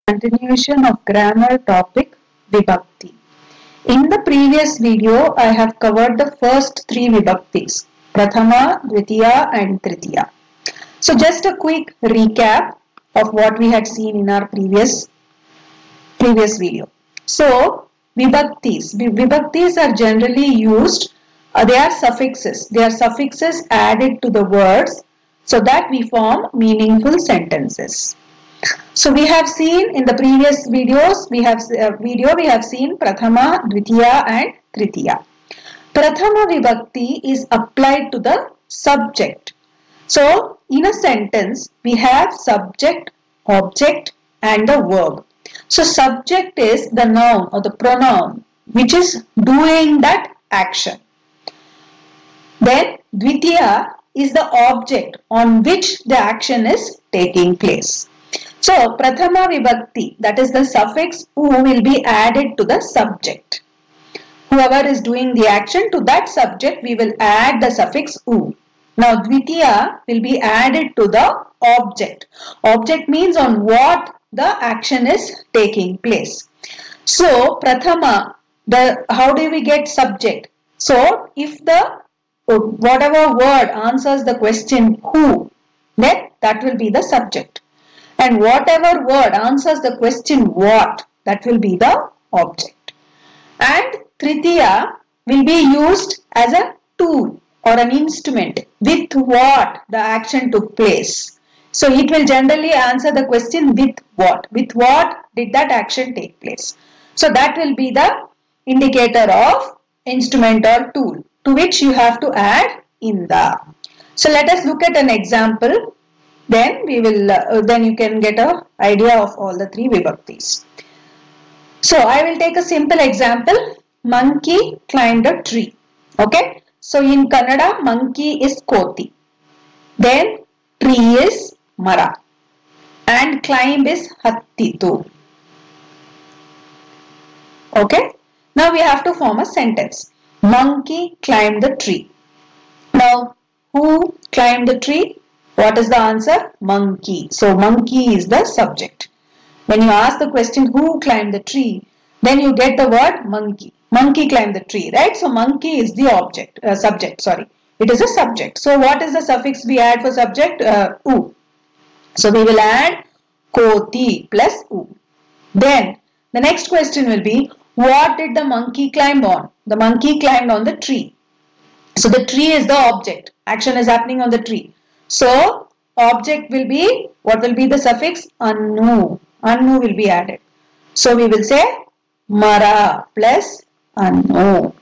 Continuation of grammar topic Vibhakti. In the previous video, I have covered the first three Vibhaktis, Prathama, Dvitiya and Tritiya. So just a quick recap of what we had seen in our previous video. So Vibhaktis are generally used, they are suffixes. They are suffixes added to the words so that we form meaningful sentences. So we have seen in the previous videos, we have seen Prathama, Dvitiya and Tritiya. Prathama Vibhakti is applied to the subject. So in a sentence, we have subject, object and the verb. So subject is the noun or the pronoun which is doing that action. Then Dvitiya is the object on which the action is taking place. So, Prathama Vibhakti, that is the suffix U, will be added to the subject. Whoever is doing the action, to that subject we will add the suffix U. Now, Dvitiya will be added to the object. Object means on what the action is taking place. So, Prathama, how do we get subject? So, if the whatever word answers the question who, then that will be the subject. And whatever word answers the question what, that will be the object. And Tritiya will be used as a tool or an instrument with what the action took place. So it will generally answer the question with what. With what did that action take place. So that will be the indicator of instrument or tool to which you have to add inda. So let us look at an example. Then we will. Then you can get an idea of all the three Vibhaktis. So I will take a simple example. Monkey climbed a tree. Okay. So in Kannada, monkey is Koti. Then tree is Mara. And climb is Hattitu. Okay. Now we have to form a sentence. Monkey climbed the tree. Now who climbed the tree? What is the answer? Monkey. So monkey is the subject. When you ask the question who climbed the tree, then you get the word monkey. Monkey climbed the tree, right? So monkey is the subject, sorry. It is a subject. So what is the suffix we add for subject? U. So we will add Koti plus U. Then the next question will be, what did the monkey climb on? The monkey climbed on the tree. So the tree is the object. Action is happening on the tree. So, object will be, what will be the suffix? Annu. Annu will be added. So, we will say Mara plus Annu.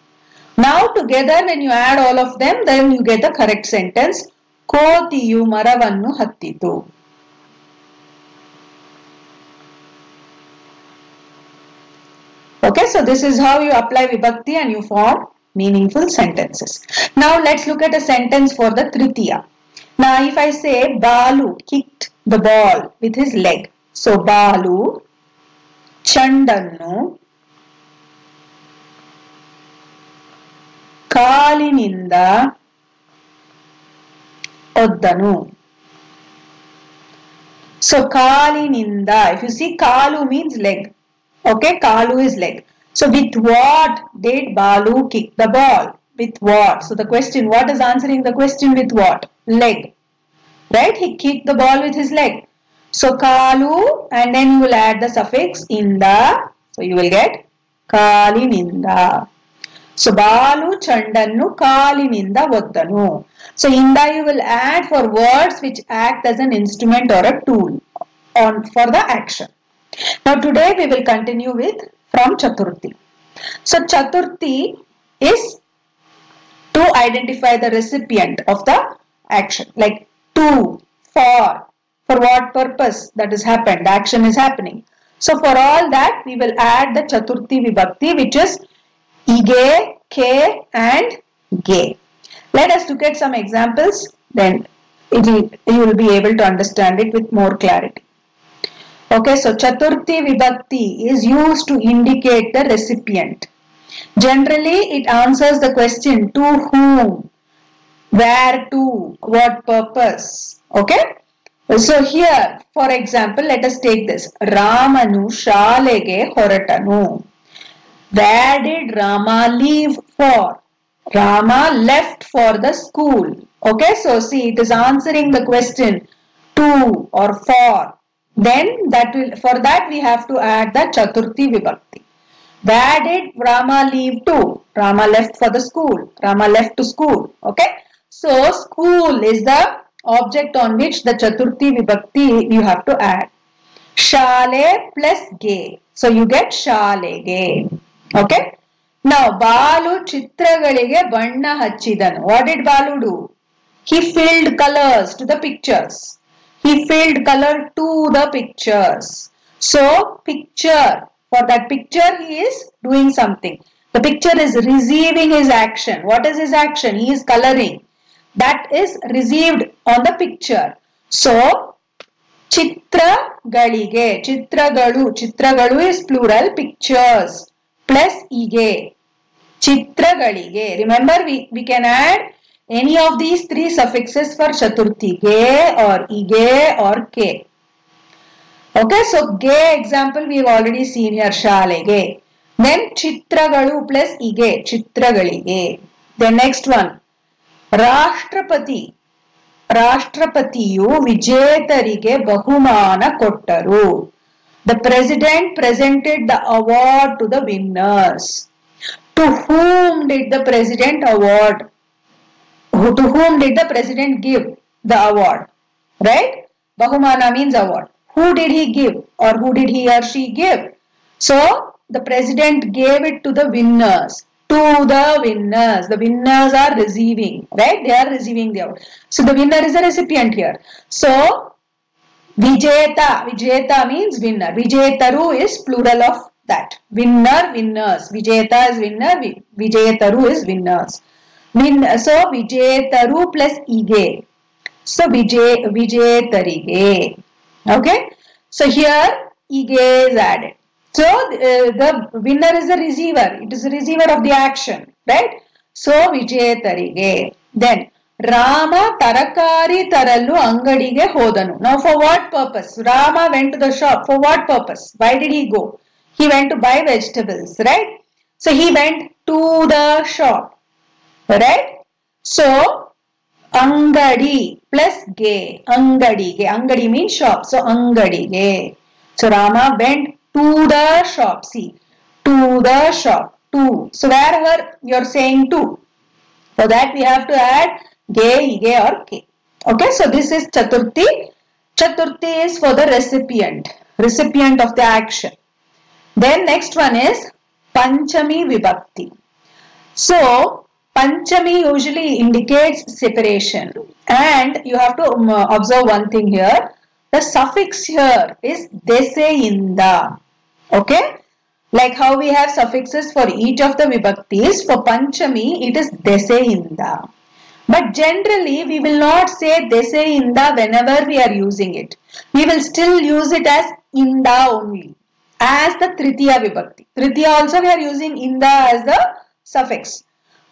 Now, together when you add all of them, then you get the correct sentence. Kotiyu Maravannu Hattitu. Okay, so this is how you apply Vibhakti and you form meaningful sentences. Now, let's look at a sentence for the Tritiya. Now, if I say Balu kicked the ball with his leg. So, Balu Chandannu Kalininda Oddanu. So, Kalininda, if you see Kalu means leg. Okay, Kalu is leg. So, with what did Balu kick the ball? With what? So, the question, what is answering the question with what? Leg. Right? He kicked the ball with his leg. So, Kalu and then you will add the suffix Inda. So, you will get Kalininda. So, Balu Chandannu Kalininda Oddanu. So, Inda you will add for words which act as an instrument or a tool for the action. Now, today we will continue with from Chaturthi. So, Chaturthi is to identify the recipient of the action, like to, for what purpose that has happened, the action is happening. So, for all that we will add the Chaturthi Vibhakti which is Ige, Ke and Ge. Let us look at some examples, then you will be able to understand it with more clarity. Okay, so Chaturthi Vibhakti is used to indicate the recipient. Generally, it answers the question to whom, where to, what purpose. Okay, So here, for example, let us take this. Ramanu ಶಾಲೆಗೆ ಹೊರಟನು. Where did Rama leave for? Rama left for the school. Okay, so see, it is answering the question to or for. Then for that we have to add the Chaturthi Vibhakti. Where did Rama leave to? Rama left for the school. Rama left to school. Okay, so school is the object on which the Chaturthi Vibhakti you have to add. Shale plus ge. So you get Shalege. Okay. Now, Balu chitragalige banna hachidanu. What did Balu do? He filled colors to the pictures. He filled color to the pictures. So, picture. For that picture, he is doing something. The picture is receiving his action. What is his action? He is coloring. That is received on the picture. So, chitragalige. Chitragalu is plural. Pictures. Plus ige, chitragalige. Remember, we can add any of these three suffixes for Chaturthi, ge or ige or ke. Okay, so ge example we have already seen here, shalige. Then chitragalu plus ige, chitragalige. The next one, Rashtrapati. Rashtrapatiyu vijetarige bahumana kottaru. The president presented the award to the winners. To whom did the president award? To whom did the president give the award? Right? Bahumana means award. Who did he give or who did he or she give? So, the president gave it to the winners. To the winners. The winners are receiving. Right? They are receiving the award. So, the winner is a recipient here. So, Vijeta means winner. Vijetaru is plural of that. Winner, winners. Vijeta is winner. Vijetaru is winners. So, Vijetaru plus ige. So, Vijetarige. Okay. So, here ige is added. So, the winner is the receiver. It is the receiver of the action. Right. So, Vijetarige. Then, Rama tarakari taralu angadige hodanu. Now for what purpose? Rama went to the shop. For what purpose? Why did he go? He went to buy vegetables, right? So he went to the shop, right? So angadi plus ge. Angadige. Angadi means shop. So angadige. So Rama went to the shop. See, to the shop. To. So wherever you are saying to. For that we have to add ge, ige or ke. Okay, so this is Chaturthi. Chaturthi is for the recipient of the action. Then next one is Panchami Vibhakti. So, Panchami usually indicates separation. And you have to observe one thing here. The suffix here is deseinda. Okay? Like how we have suffixes for each of the Vibhaktis, for Panchami it is deseinda. But generally, we will not say dese inda whenever we are using it. We will still use it as inda only, as the Tritiya Vibhakti. Tritiya also we are using inda as the suffix.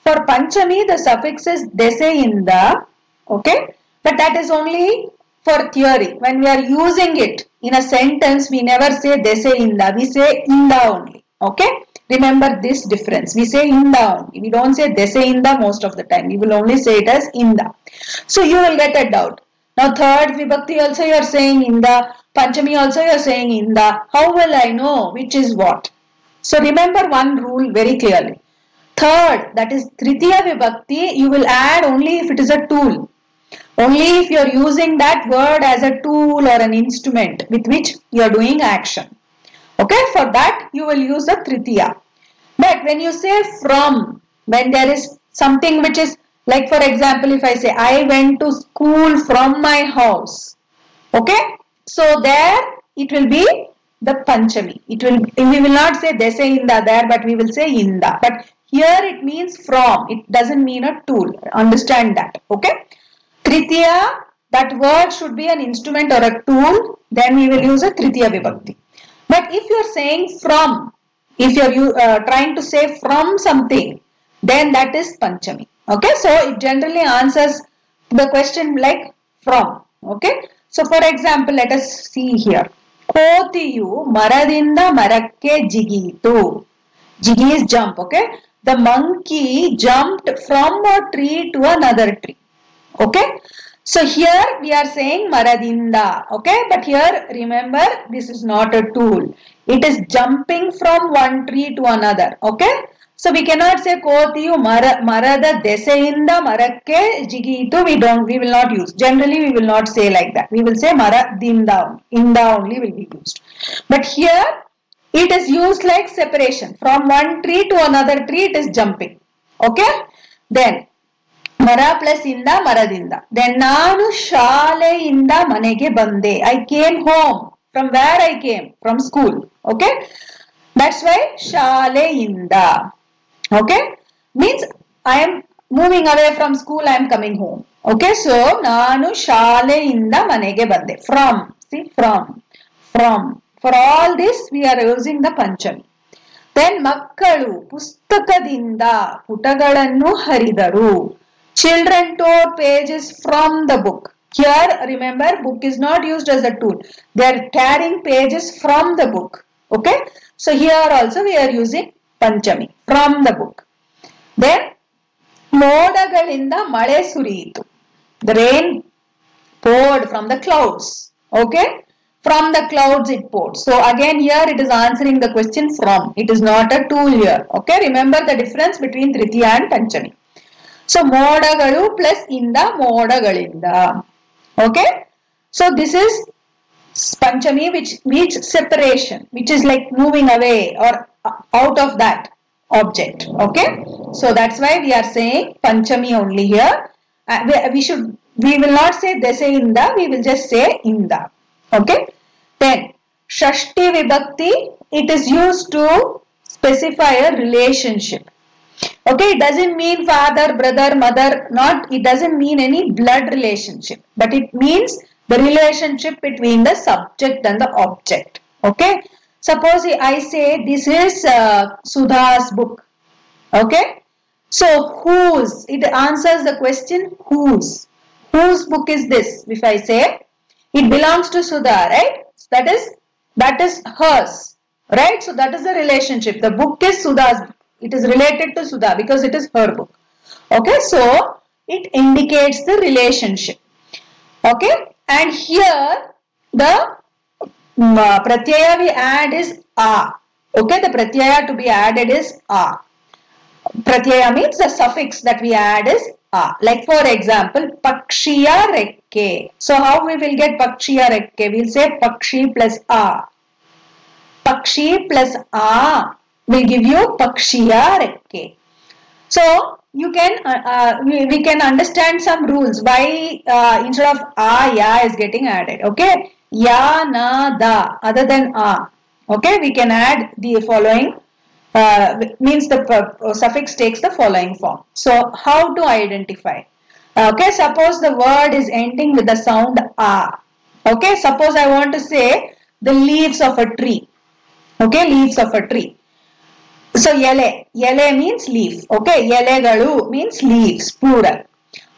For Panchami, the suffix is dese inda, okay? But that is only for theory. When we are using it in a sentence, we never say dese inda, we say inda only, okay? Remember this difference. We say inda only. We don't say dese inda most of the time. We will only say it as inda. So you will get a doubt. Now third vibhakti also you are saying inda. Panchami also you are saying inda. How will I know which is what? So remember one rule very clearly. Third, that is Tritiya Vibhakti, you will add only if it is a tool. Only if you are using that word as a tool or an instrument with which you are doing action. Okay, for that you will use the Tritiya. But when you say from, when there is something which is, like for example, if I say I went to school from my house. Okay, so there it will be the Panchami. We will not say dese inda there, but we will say inda. But here it means from. It doesn't mean a tool. Understand that. Okay. Tritiya, that word should be an instrument or a tool. Then we will use a Tritiya Vibhakti. But if you are saying from, if you are trying to say from something, then that is Panchami. Okay, so it generally answers the question like from. Okay, So for example, let us see here. Kotiyu maradinda marakke jigitu. Jigi is jump, okay? The monkey jumped from a tree to another tree. Okay? So here we are saying maradinda, okay? But here remember, this is not a tool. It is jumping from one tree to another, okay? So we cannot say kotiyu marada deseinda marakke jigitu. We will not use. Generally we will not say like that. We will say maradinda. Inda only will be used. But here it is used like separation. From one tree to another tree it is jumping. Okay? Then Mara plus inda maradinda. Then Nanu shaaleinda manege bande. I came home. From where I came? From school. Okay? That's why shaaleinda. Okay? Means I am moving away from school, I am coming home. Okay? So Nanu shaaleinda manege bande. From. See? From. For all this we are using the Panchami. Then Makkalu pustakadinda putagalannu haridaru. Children tore pages from the book. Here remember, book is not used as a tool. They are carrying pages from the book. Okay. So here also we are using Panchami, from the book. Then Modagalinda male suriyitu. The rain poured from the clouds. Okay. From the clouds it poured. So again here it is answering the question from. It is not a tool here. Okay. Remember the difference between Tritiya and Panchami. So modagalu plus inda modagalinda. Okay. So this is Panchami, which means separation, which is like moving away or out of that object. Okay. So that's why we are saying Panchami only here. We will not say dese inda. We will just say inda. Okay. Then Shashti Vibhakti, it is used to specify a relationship. Okay, it doesn't mean father, brother, mother, it doesn't mean any blood relationship, but it means the relationship between the subject and the object. Okay, suppose I say this is Sudha's book. Okay, so whose, it answers the question whose book is this? If I say it belongs to Sudha, right? That is hers, right? So that is the relationship. The book is Sudha's book. It is related to Sudha because it is her book. Okay, so it indicates the relationship. Okay, and here the pratyaya we add is a. Okay, the pratyaya to be added is a. Pratyaya means the suffix that we add is a. Like for example, pakshiya rekke. So how we will get pakshiya rekke? We will say pakshi plus a. Pakshi plus a will give you pakshiya rekke. So you can we can understand some rules why instead of a, ya is getting added. Okay, ya, na, da, other than a. Okay, we can add the following. Means the suffix takes the following form. So how to identify? Okay, suppose the word is ending with the sound a. Okay, suppose I want to say the leaves of a tree. Okay, leaves of a tree. So yele means leaf. Okay, yelegalu means leaves, plural.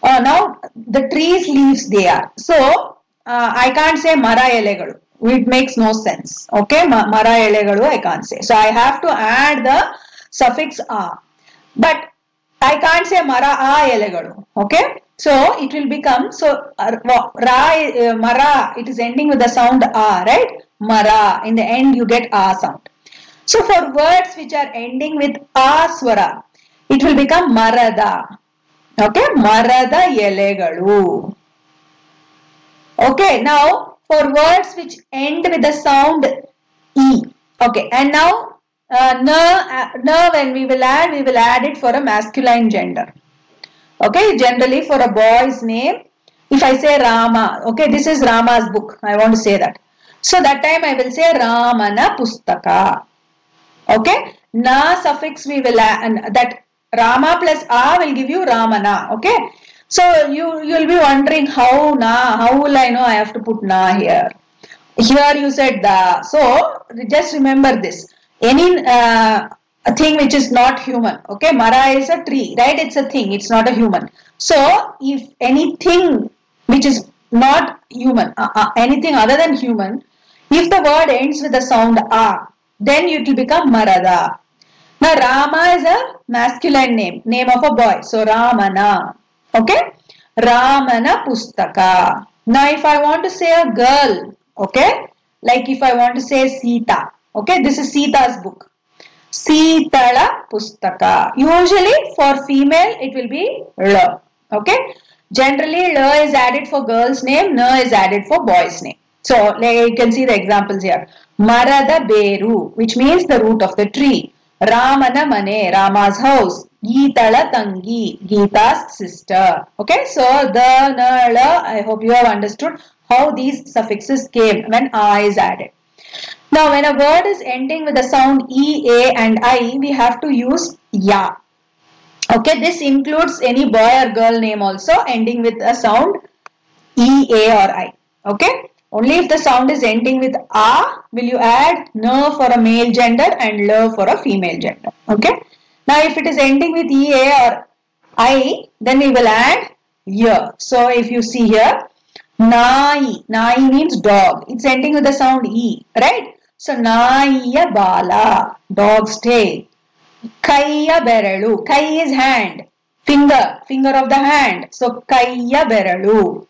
Now the tree's leaves they are. So I can't say mara yelegalu. It makes no sense. Okay, mara yelegalu I can't say. So I have to add the suffix a. But I can't say mara a yelegalu. Okay, so it will become, so mara, it is ending with the sound a, right? Mara, in the end you get a sound. So for words which are ending with a swara, it will become marada. Okay, marada yelegalu. Okay, now for words which end with the sound e. Okay, and now na when we will add it for a masculine gender. Okay, generally for a boy's name, if I say Rama, okay, this is Rama's book, I want to say that. So that time I will say Ramana Pustaka. Okay, na suffix we will add, and that Rama plus a will give you Ramana. Okay, so you will be wondering how will I know I have to put na here? Here you said da. So just remember this. Any a thing which is not human. Okay, Mara is a tree, right? It's a thing. It's not a human. So if anything which is not human, anything other than human, if the word ends with the sound a, then it will become Marada. Now Rama is a masculine name of a boy. So Ramana. Okay? Ramana Pustaka. Now if I want to say a girl, okay? Like if I want to say Sita. Okay, this is Sita's book. Sitala Pustaka. Usually for female it will be La. Okay? Generally La is added for girl's name, Na is added for boy's name. So you can see the examples here. Marada Beru, which means the root of the tree. Ramana Mane, Rama's house. Geetala Tangi, Geeta's sister. Okay, so the, na, la, I hope you have understood how these suffixes came when A is added. Now, when a word is ending with the sound E, A and I, we have to use Ya. Okay, this includes any boy or girl name also ending with a sound E, A or I. Okay, only if the sound is ending with A will you add Na for a male gender and La for a female gender. Okay, now if it is ending with E, A or I, then we will add Ya. So, if you see here, Nai. Nai means dog. It's ending with the sound E, right? So, Naiya Bala, dog's tail. Kaiya Beralu. Kai is hand. Finger of the hand. So, Kaiya Beralu.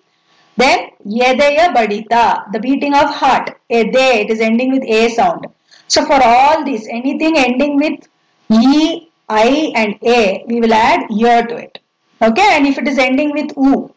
Then, Yedeya Badita, the beating of heart. Ede, it is ending with A sound. So, for all this, anything ending with E, I and A, we will add Ya to it. Okay, and if it is ending with U,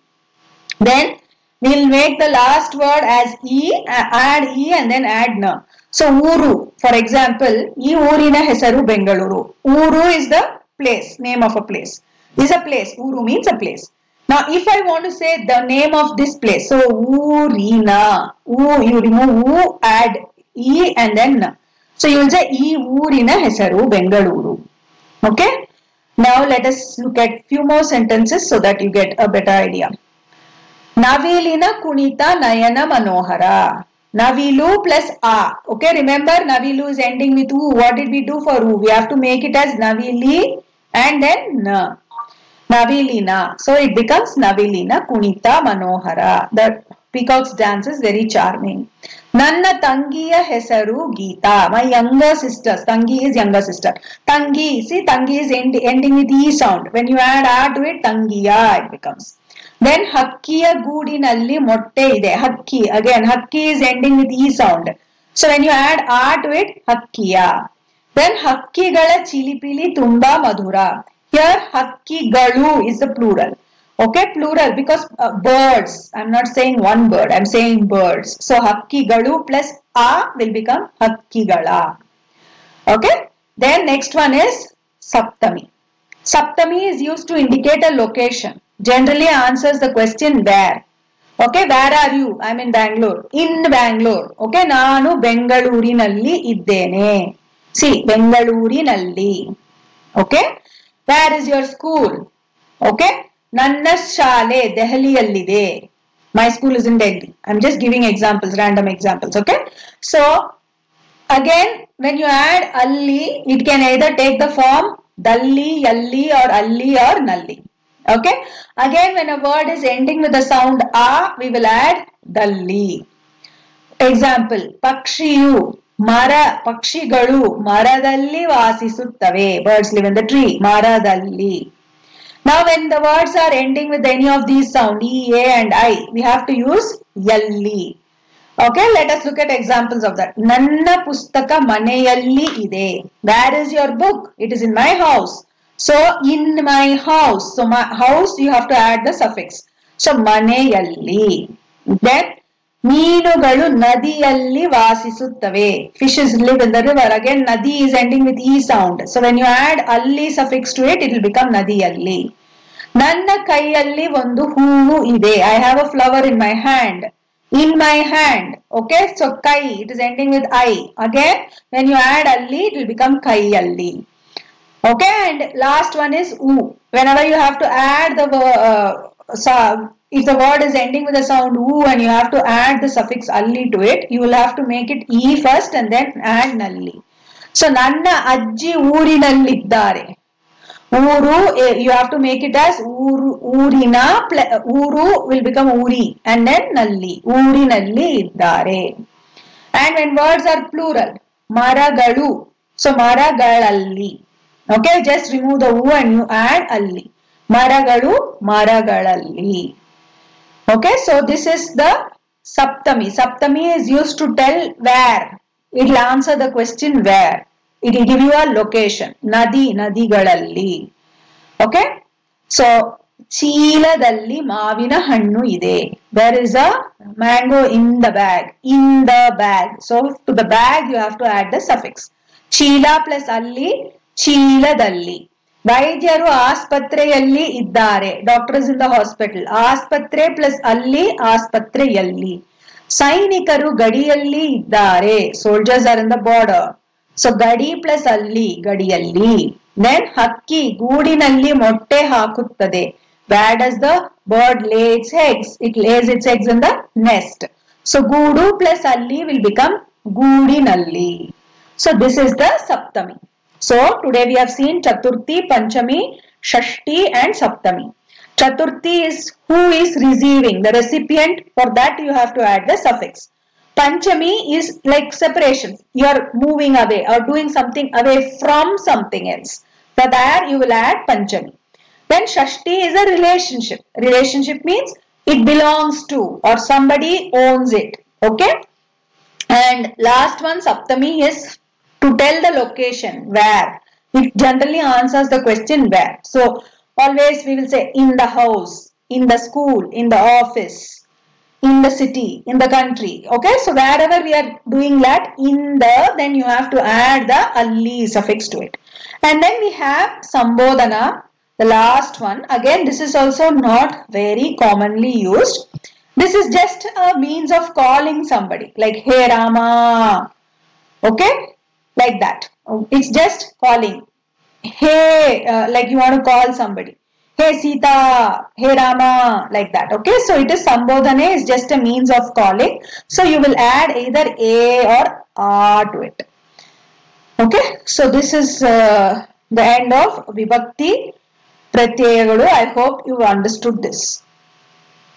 then we will make the last word as E, add E and then add Na. So, Uru, for example, E Urina Hesaru Bengaluru. Uru is the place, name of a place. Is a place. Uru means a place. Now, if I want to say the name of this place, so Urina, you remove U, add E and then Na. So, you will say E Urina Hesaru Bengaluru. Okay. Now, let us look at few more sentences so that you get a better idea. Navilina Kunita Nayana Manohara. Navilu plus A. Okay, remember Navilu is ending with U. What did we do for U? We have to make it as Navili and then Na. Navilina. So it becomes Navilina Kunita Manohara. The peacock's dance is very charming. Nanna Tangiya Hesaru Geeta. My younger sister. Tangi is younger sister. Tangi. See, Tangi is ending with E sound. When you add A to it, Tangiya it becomes. Then Hakkiya Goodinalli Motte ide. Hakki. Again, Hakki is ending with E sound. So when you add A to it, Hakkiya. Then Hakkigala Chilipili Tumba Madhura. Here Hakkigalu is the plural. Okay, plural because birds. I am not saying one bird. I am saying birds. So Hakkigalu plus A will become Hakkigala. Okay. Then next one is Saptami. Saptami is used to indicate a location. Generally answers the question where. Okay, where are you? I am in Bangalore. In Bangalore. Okay, Nanu Bengalurinalli iddene. See, Bengalurinalli. Okay, where is your school? Okay, Nanna Shale, Delhiyallide. My school is in Delhi. I am just giving examples, random examples. Okay, so again, when you add Alli, it can either take the form Dalli, Yalli or Alli or Nalli. Okay. Again, when a word is ending with the sound A, we will add Dalli. Example, Pakshiyu, Mara, Pakshigalu, Maradalli Vasisuttave. Birds live in the tree. Maradalli. Now, when the words are ending with any of these sounds, E, A and I, we have to use Yalli. Okay, let us look at examples of that. Nanna Pustaka Maneyalli ide. Where is your book? It is in my house. So, in my house. So, my house, you have to add the suffix. So, Maneyalli. Then, Meenugalu Nadiyalli Vasisuttave. Fishes live in the river. Again, Nadi is ending with E sound. So, when you add Alli suffix to it, it will become Nadiyalli. Nanna Kaiyalli Vandu Hoovu ide. I have a flower in my hand. In my hand. Okay, so Kai, it is ending with I. Again, when you add Alli, it will become Kaiyalli. Okay, and last one is U. Whenever you have to add the if the word is ending with the sound U and you have to add the suffix Alli to it, you will have to make it E first and then add Nalli. So, Nanna Ajji Oorinalliddare. Uru, you have to make it as uru, urina, uru will become uri and then nalli. Urinalli iddare. And when words are plural, maragalu. So maragalalli. Okay, just remove the u and you add alli. Maragalu, maragalalli. Okay, so this is the Saptami. Saptami is used to tell where. It will answer the question where. It will give you a location. Nadi, nadigalalli. Okay, so ಚೀಲದಲ್ಲಿ ಮಾವಿನ ಹಣ್ಣು ಇದೆ. There is a mango in the bag. In the bag. So to the bag you have to add the suffix. ಚೀಲ plus ಅಲ್ಲಿ, ಚೀಲದಲ್ಲಿ. ವೈದ್ಯರು ಆಸ್ಪತ್ರೆಯಲ್ಲಿ ಇದ್ದಾರೆ. Doctors in the hospital. ಆಸ್ಪತ್ರೆ plus ಅಲ್ಲಿ, ಆಸ್ಪತ್ರೆಯಲ್ಲಿ. ಸೈನಿಕರು ಗಡಿಯಲ್ಲಿ ಇದ್ದಾರೆ. Soldiers are in the border. So ಗಡಿ plus ಅಲ್ಲಿ, ಗಡಿಯಲ್ಲಿ. Then ಹಕ್ಕಿ ಗೂಡಿನಲ್ಲಿ ಮೊಟ್ಟೆ ಹಾಕುತ್ತದೆ. Where does the bird lay its eggs? It lays its eggs in the nest. So goodu plus alli will become goodinalli. So this is the Saptami. So today we have seen Chaturthi, Panchami, Shashti and Saptami. Chaturthi is who is receiving, the recipient. For that you have to add the suffix. Panchami is like separation. You are moving away or doing something away from something else. For that you will add Panchami. Then Shashti is a relationship. Relationship means it belongs to or somebody owns it. Okay. And last one Saptami is to tell the location where. It generally answers the question where. So always we will say in the house, in the school, in the office, in the city, in the country. Okay. So wherever we are doing that in the, then you have to add the alli suffix to it. And then we have Sambodhana, the last one. Again, this is also not very commonly used. This is just a means of calling somebody, like Hey Rama. Okay, like that. It's just calling. Hey, like you want to call somebody. Hey Sita, Hey Rama, like that. Okay, so it is Sambodhana is just a means of calling. So you will add either A or A to it. Okay, so this is the end of Vibhakti Pratyayagalu. I hope you understood this.